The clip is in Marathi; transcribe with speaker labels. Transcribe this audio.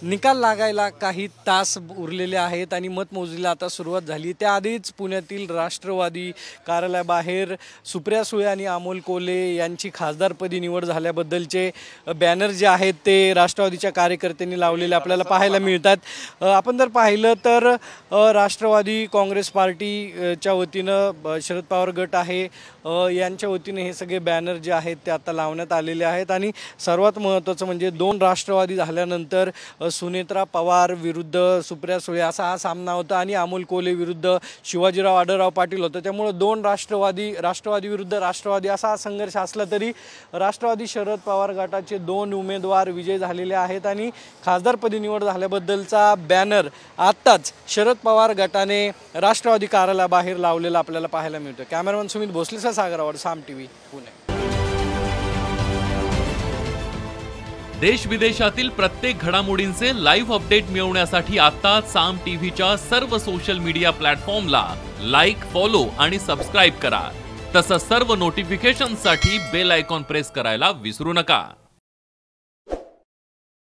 Speaker 1: निकाल लागायला काही तास उरलेले आहेत आणि मतमोजणीला आता सुरुवात झाली। त्याआधीच पुण्यातील राष्ट्रवादी कार्यालयाबाहेर सुप्रिया सुळे आणि अमोल कोल्हे यांची खासदारपदी निवड झाल्याबद्दलचे बॅनर जे आहेत ते राष्ट्रवादीच्या कार्यकर्त्यांनी लावलेले आपल्याला पाहायला मिळतात। आपण जर पाहिलं तर राष्ट्रवादी काँग्रेस पार्टीच्या वतीनं शरद पवार गट आहे यांच्या वतीने हे सगळे बॅनर जे आहेत ते आता लावण्यात आलेले आहेत। आणि सर्वात महत्त्वाचं म्हणजे दोन राष्ट्रवादी झाल्यानंतर सुनेत्रा पवार विरुद्ध सुप्रिया सुळे असा हा सामना होता आणि अमोल कोल्हे विरुद्ध शिवाजीराव आढळराव पाटील होतं। त्यामुळे दोन राष्ट्रवादी विरुद्ध राष्ट्रवादी असा हा संघर्ष असला तरी राष्ट्रवादी शरद पवार गटाचे दोन उमेदवार विजय झालेले आहेत आणि खासदारपदी निवड झाल्याबद्दलचा बॅनर आत्ताच शरद पवार गटाने राष्ट्रवादी कार्यालयाबाहेर लावलेला आपल्याला पाहायला मिळतो। कॅमेरामन सुमित भोसलेसह सागरावर साम टीव्ही पुणे।
Speaker 2: देश विदेशातील प्रत्येक घडामोडींचे लाईव्ह अपडेट मिळवण्यासाठी आता साम टीव्हीच्या सर्व सोशल मीडिया प्लॅटफॉर्मला लाईक, फॉलो आणि सबस्क्राइब करा। तसंच सर्व नोटिफिकेशनसाठी बेल आयकॉन प्रेस करायला विसरू नका।